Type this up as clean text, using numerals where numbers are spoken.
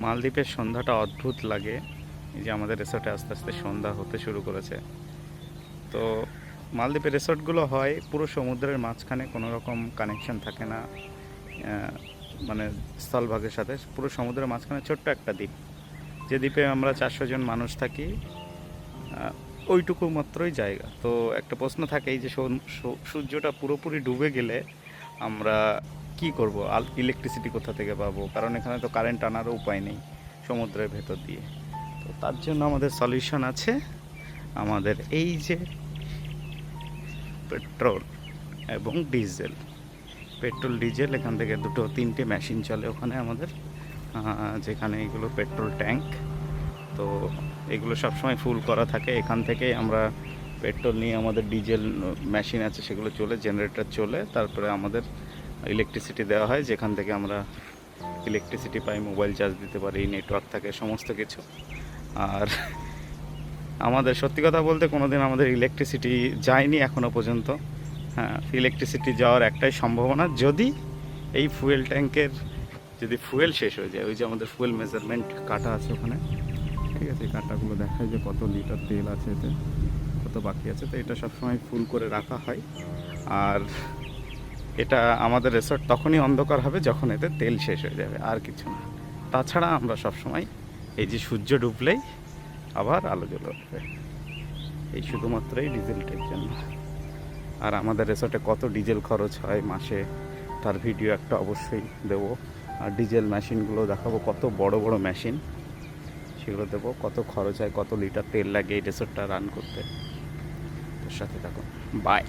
মালদ্বীপের সন্ধ্যাটা অদ্ভুত লাগে। এই যে আমাদের রিসোর্টে আস্তে আস্তে সন্ধ্যা হতে শুরু করেছে। তো মালদ্বীপের রিসোর্টগুলো হয় পুরো সমুদ্রের মাঝখানে, কোনো রকম কানেকশন থাকে না মানে স্থলভাগের সাথে। পুরো সমুদ্রের মাঝখানে ছোট্ট একটা দ্বীপ, যে দ্বীপে আমরা 400 জন মানুষ থাকি। ওইটুকু মাত্রই জায়গা। তো একটা প্রশ্ন থাকে, এই যে সূর্যটা পুরোপুরি ডুবে গেলে আমরা কি করব, ইলেকট্রিসিটি কোথা থেকে পাবো? কারণ এখানে তো কারেন্ট আনারও উপায় নেই সমুদ্রের ভেতর দিয়ে। তো তার জন্য আমাদের সলিউশন আছে, আমাদের এই যে পেট্রোল এবং ডিজেল। পেট্রোল ডিজেল এখান থেকে দুটো তিনটে মেশিন চলে ওখানে আমাদের, যেখানে এগুলো পেট্রোল ট্যাঙ্ক। তো এগুলো সবসময় ফুল করা থাকে। এখান থেকে আমরা পেট্রোল নিয়ে, আমাদের ডিজেল মেশিন আছে সেগুলো চলে, জেনারেটর চলে, তারপরে আমাদের ইলেকট্রিসিটি দেওয়া হয়, যেখান থেকে আমরা ইলেকট্রিসিটি পাই, মোবাইল চার্জ দিতে পারি, নেটওয়ার্ক থাকে, সমস্ত কিছু। আর আমাদের সত্যি কথা বলতে কোনোদিন আমাদের ইলেকট্রিসিটি যায়নি এখনও পর্যন্ত। হ্যাঁ, ইলেকট্রিসিটি যাওয়ার একটাই সম্ভাবনা, যদি এই ফুয়েল ট্যাঙ্কের যদি ফুয়েল শেষ হয়ে যায়। ওই যে আমাদের ফুয়েল মেজারমেন্ট কাটা আছে ওখানে, ঠিক আছে, এই কাটাগুলো দেখায় যে কত লিটার তেল আছে এতে, কত বাকি আছে। তো এটা সবসময় ফুল করে রাখা হয়। আর এটা আমাদের রিসর্ট তখনই অন্ধকার হবে যখন এতে তেল শেষ হয়ে যাবে, আর কিছু না। তাছাড়া আমরা সবসময় এই যে সূর্য ডুবলেই আবার আলো জ্বলে উঠবে, এই শুধুমাত্র এই ডিজেলটার জন্য। আর আমাদের রিসর্টে কত ডিজেল খরচ হয় মাসে, তার ভিডিও একটা অবশ্যই দেবো। আর ডিজেল মেশিনগুলো দেখাবো, কত বড় বড় মেশিন, সেগুলো দেবো, কত খরচ হয়, কত লিটার তেল লাগে এই রিসর্টটা রান করতে। তোর সাথে থাকুন, বাই।